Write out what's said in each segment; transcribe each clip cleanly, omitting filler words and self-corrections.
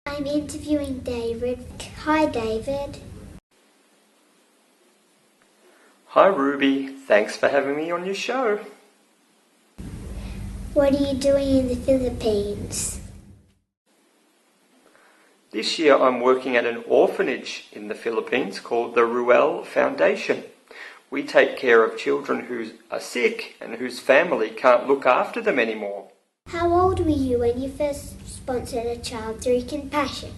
I'm interviewing David. Hi, David. Hi Ruby, thanks for having me on your show. What are you doing in the Philippines? This year I'm working at an orphanage in the Philippines called the Ruel Foundation. We take care of children who are sick and whose family can't look after them anymore. How old were you when you first sponsored a child through Compassion?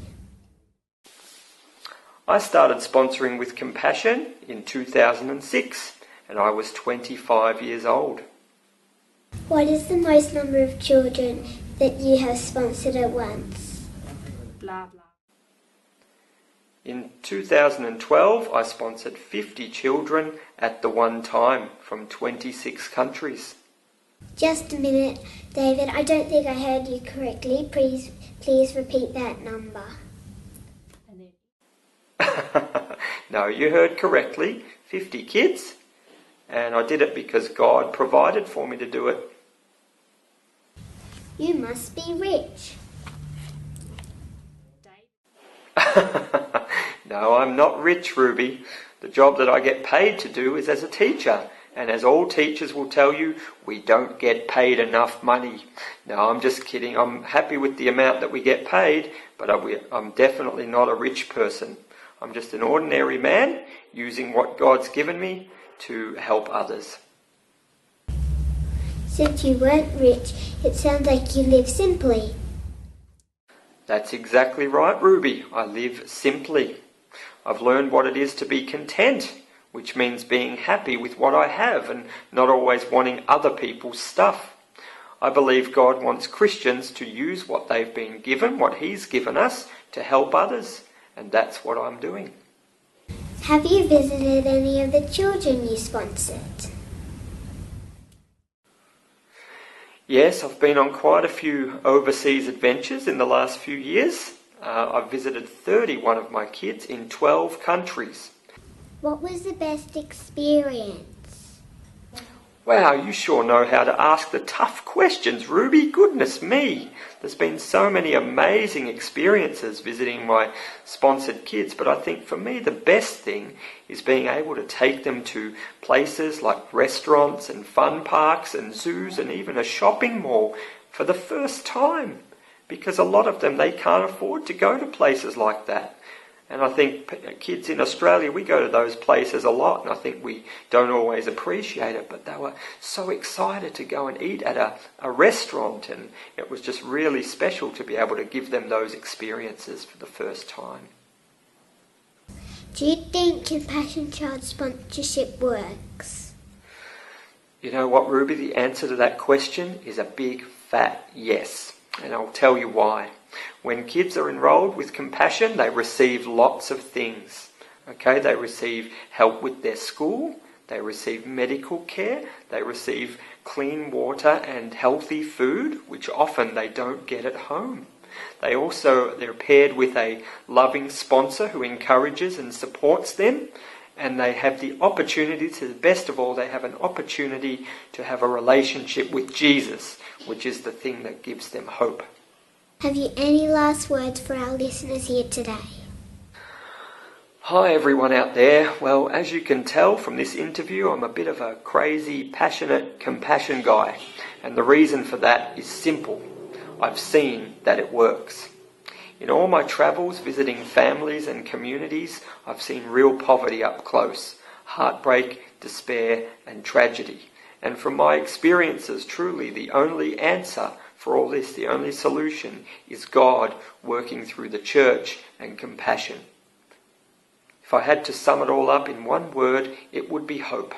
I started sponsoring with Compassion in 2006 and I was 25 years old. What is the most number of children that you have sponsored at once? Blah, blah. In 2012 I sponsored 50 children at the one time from 26 countries. Just a minute, David. I don't think I heard you correctly. Please repeat that number. No, you heard correctly, 50 kids, and I did it because God provided for me to do it. You must be rich. No, I'm not rich, Ruby. The job that I get paid to do is as a teacher, and as all teachers will tell you, we don't get paid enough money. No, I'm just kidding. I'm happy with the amount that we get paid, but I'm definitely not a rich person. I'm just an ordinary man using what God's given me to help others. Since you weren't rich, it sounds like you live simply. That's exactly right, Ruby. I live simply. I've learned what it is to be content, which means being happy with what I have and not always wanting other people's stuff. I believe God wants Christians to use what they've been given, what He's given us, to help others. And that's what I'm doing. Have you visited any of the children you sponsored? Yes, I've been on quite a few overseas adventures in the last few years. I've visited 31 of my kids in 12 countries. What was the best experience? Wow, you sure know how to ask the tough questions, Ruby. Goodness me. There's been so many amazing experiences visiting my sponsored kids, but I think for me the best thing is being able to take them to places like restaurants and fun parks and zoos and even a shopping mall for the first time, because a lot of them, they can't afford to go to places like that. And I think kids in Australia, we go to those places a lot, and I think we don't always appreciate it, but they were so excited to go and eat at a restaurant, and it was just really special to be able to give them those experiences for the first time. Do you think Compassion Child sponsorship works? You know what, Ruby? The answer to that question is a big fat yes, and I'll tell you why. When kids are enrolled with Compassion, they receive lots of things. Okay, they receive help with their school, they receive medical care, they receive clean water and healthy food, which often they don't get at home. They're paired with a loving sponsor who encourages and supports them, and they have the opportunity best of all, they have an opportunity to have a relationship with Jesus, which is the thing that gives them hope. Have you any last words for our listeners here today? Hi everyone out there. Well, as you can tell from this interview, I'm a bit of a crazy, passionate compassion guy. And the reason for that is simple. I've seen that it works. In all my travels visiting families and communities, I've seen real poverty up close, heartbreak, despair and tragedy. And from my experiences, truly the only answer for all this, the only solution, is God working through the church and Compassion. If I had to sum it all up in one word, it would be hope.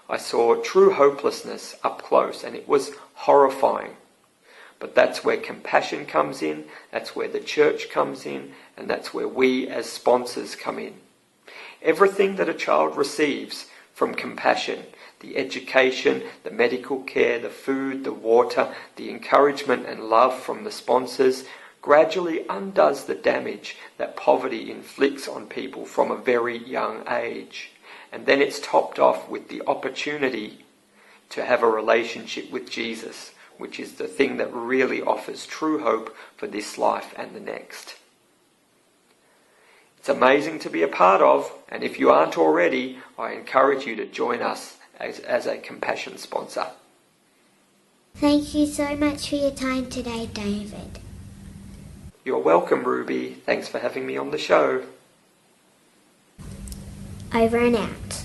I saw true hopelessness up close, and it was horrifying. But that's where Compassion comes in, that's where the church comes in, and that's where we as sponsors come in. Everything that a child receives from Compassion, the education, the medical care, the food, the water, the encouragement and love from the sponsors, gradually undoes the damage that poverty inflicts on people from a very young age. And then it's topped off with the opportunity to have a relationship with Jesus, which is the thing that really offers true hope for this life and the next. It's amazing to be a part of, and if you aren't already, I encourage you to join us as a Compassion sponsor. Thank you so much for your time today, David. You're welcome, Ruby. Thanks for having me on the show. Over and out.